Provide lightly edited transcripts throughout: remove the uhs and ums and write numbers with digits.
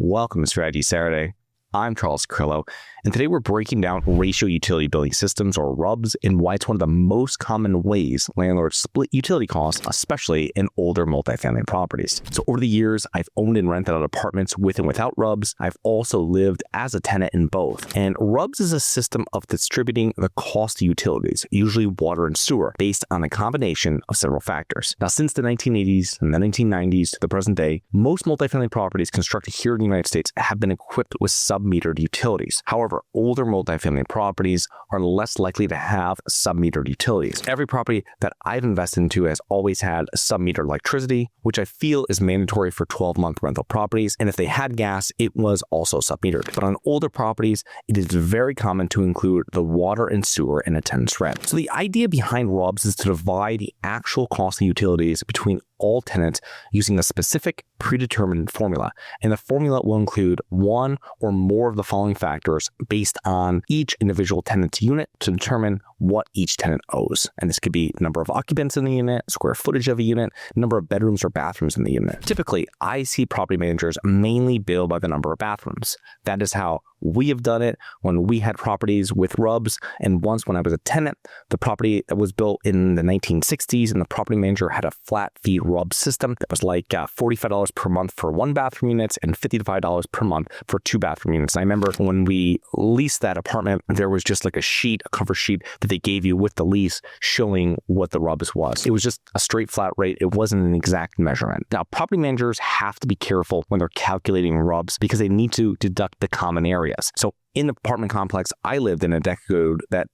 welcome to Strategy Saturday. I'm Charles Carrillo, and today we're breaking down ratio utility billing systems, or RUBS, and why it's one of the most common ways landlords split utility costs, especially in older multifamily properties. So over the years, I've owned and rented out apartments with and without RUBS. I've also lived as a tenant in both. And RUBS is a system of distributing the cost of utilities, usually water and sewer, based on a combination of several factors. Now, since the 1980s and the 1990s to the present day, most multifamily properties constructed here in the United States have been equipped with submetered utilities. However, older multifamily properties are less likely to have submetered utilities. Every property that I've invested into has always had submetered electricity, which I feel is mandatory for 12-month rental properties. And if they had gas, it was also submetered. But on older properties, it is very common to include the water and sewer in a tenant's rent. So the idea behind RUBS is to divide the actual cost of utilities between all tenants using a specific predetermined formula. And the formula will include one or more of the following factors based on each individual tenant's unit to determine what each tenant owes. And this could be number of occupants in the unit, square footage of a unit, number of bedrooms or bathrooms in the unit. Typically, I see property managers mainly bill by the number of bathrooms. That is how we have done it when we had properties with RUBS. And once when I was a tenant, the property that was built in the 1960s, and the property manager had a flat fee RUBS system that was like $45 per month for one bathroom units and $55 per month for two bathroom units. And I remember when we leased that apartment, there was just like a cover sheet that they gave you with the lease showing what the RUBS was. It was just a straight flat rate. It wasn't an exact measurement. Now, property managers have to be careful when they're calculating RUBS because they need to deduct the common areas. So in the apartment complex I lived in a decade that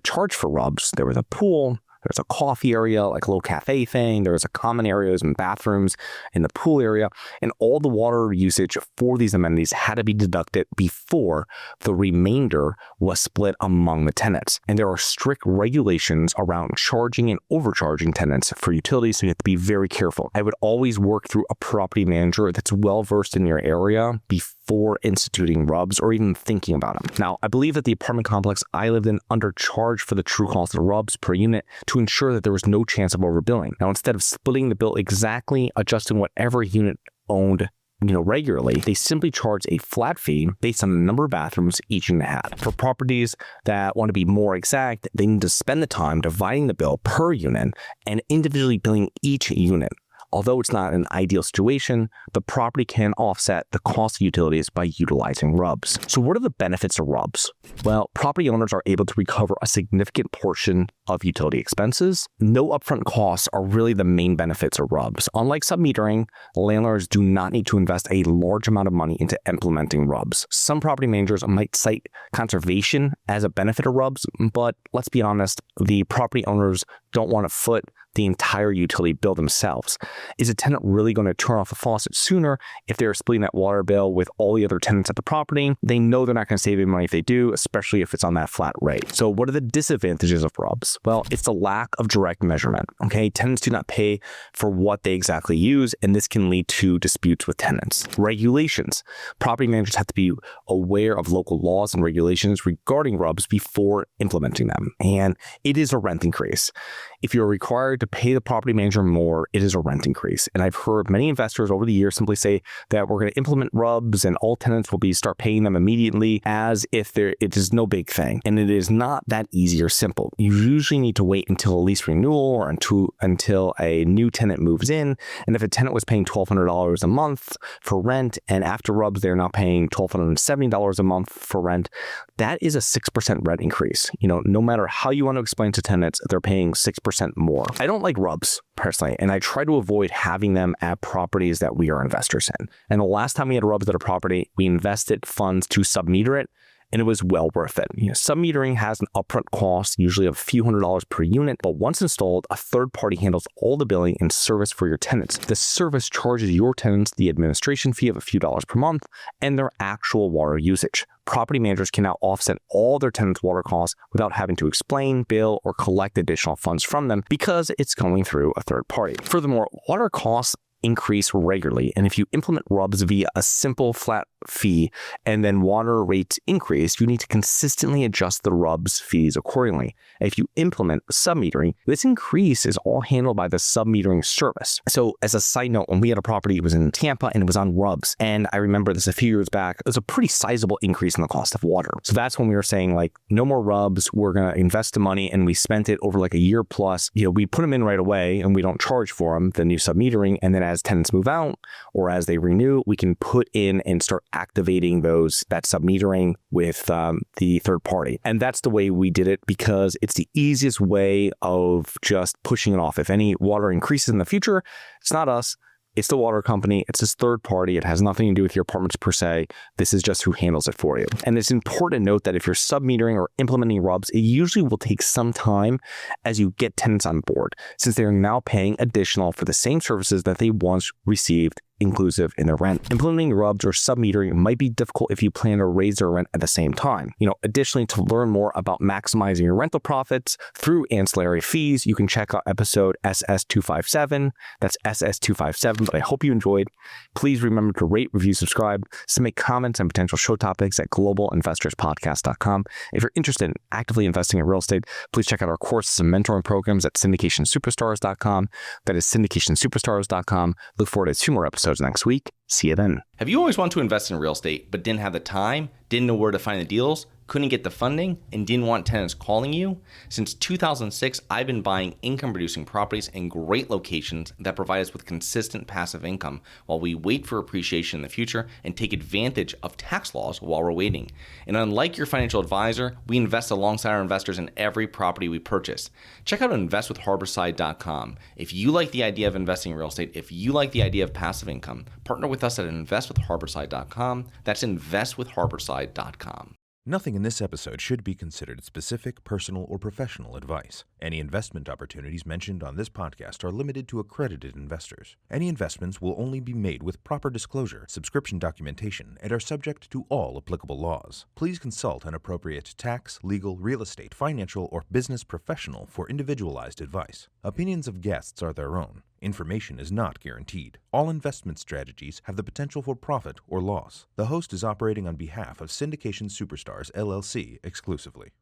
charged for RUBS, there was a pool, there's a coffee area, like a little cafe thing. There's a common areas and bathrooms in the pool area. And all the water usage for these amenities had to be deducted before the remainder was split among the tenants. And there are strict regulations around charging and overcharging tenants for utilities, so you have to be very careful. I would always work through a property manager that's well-versed in your area before instituting RUBS or even thinking about them. Now, I believe that the apartment complex I lived in undercharged for the true cost of RUBS per unit to ensure that there was no chance of overbilling. Now, instead of splitting the bill exactly, adjusting whatever unit owned regularly, they simply charge a flat fee based on the number of bathrooms each unit had. For properties that want to be more exact, they need to spend the time dividing the bill per unit and individually billing each unit. Although it's not an ideal situation, the property can offset the cost of utilities by utilizing RUBS. So what are the benefits of RUBS? Well, property owners are able to recover a significant portion of utility expenses. No upfront costs are really the main benefits of RUBS. Unlike submetering, landlords do not need to invest a large amount of money into implementing RUBS. Some property managers might cite conservation as a benefit of RUBS, but let's be honest, the property owners don't want to foot the entire utility bill themselves. Is a tenant really going to turn off the faucet sooner if they're splitting that water bill with all the other tenants at the property? They know they're not going to save any money if they do, especially if it's on that flat rate. So what are the disadvantages of RUBS? Well, it's the lack of direct measurement. Okay, tenants do not pay for what they exactly use, and this can lead to disputes with tenants. Regulations. Property managers have to be aware of local laws and regulations regarding RUBS before implementing them, and it is a rent increase. If you're required to pay the property manager more, it is a rent increase. And I've heard many investors over the years simply say that we're going to implement RUBS and all tenants will start paying them immediately as if it is no big thing. And it is not that easy or simple. You usually need to wait until a lease renewal or until a new tenant moves in. And if a tenant was paying $1,200 a month for rent, and after RUBS, they're now paying $1,270 a month for rent, that is a 6% rent increase. No matter how you want to explain to tenants, they're paying 6% more. I don't like RUBS personally, and I try to avoid having them at properties that we are investors in. And the last time we had RUBS at a property, we invested funds to submeter it, and it was well worth it. Submetering has an upfront cost, usually of a few $100s per unit, but once installed, a third party handles all the billing and service for your tenants. The service charges your tenants the administration fee of a few dollars per month and their actual water usage. Property managers can now offset all their tenants' water costs without having to explain, bill, or collect additional funds from them because it's going through a third party. Furthermore, water costs increase regularly. And if you implement RUBS via a simple flat fee and then water rates increase, you need to consistently adjust the RUBS fees accordingly. If you implement submetering, this increase is all handled by the submetering service. So as a side note, when we had a property, it was in Tampa and it was on RUBS. And I remember this a few years back, it was a pretty sizable increase in the cost of water. So that's when we were saying like, no more RUBS, we're going to invest the money, and we spent it over like a year plus. We put them in right away and we don't charge for them, the new submetering. And then as tenants move out or as they renew, we can put in and start activating that submetering with the third party. And that's the way we did it because it's the easiest way of just pushing it off. If any water increases in the future, it's not us. It's the water company. It's this third party. It has nothing to do with your apartments per se. This is just who handles it for you. And it's important to note that if you're submetering or implementing RUBS, it usually will take some time as you get tenants on board, since they're now paying additional for the same services that they once received inclusive in their rent. Implementing RUBS or submetering might be difficult if you plan to raise their rent at the same time. Additionally, to learn more about maximizing your rental profits through ancillary fees, you can check out episode SS257. That's SS257, but I hope you enjoyed. Please remember to rate, review, subscribe, submit comments and potential show topics at globalinvestorspodcast.com. If you're interested in actively investing in real estate, please check out our courses and mentoring programs at syndicationsuperstars.com. That is syndicationsuperstars.com. Look forward to 2 more episodes next week. See you then. Have you always wanted to invest in real estate but didn't have the time, didn't know where to find the deals, couldn't get the funding, and didn't want tenants calling you? Since 2006, I've been buying income-producing properties in great locations that provide us with consistent passive income while we wait for appreciation in the future and take advantage of tax laws while we're waiting. And unlike your financial advisor, we invest alongside our investors in every property we purchase. Check out investwithharborside.com. If you like the idea of investing in real estate, if you like the idea of passive income, partner with us at investwithharborside.com. That's investwithharborside.com. Nothing in this episode should be considered specific, personal, or professional advice. Any investment opportunities mentioned on this podcast are limited to accredited investors. Any investments will only be made with proper disclosure, subscription documentation, and are subject to all applicable laws. Please consult an appropriate tax, legal, real estate, financial, or business professional for individualized advice. Opinions of guests are their own. Information is not guaranteed. All investment strategies have the potential for profit or loss. The host is operating on behalf of Syndication Superstars, LLC exclusively.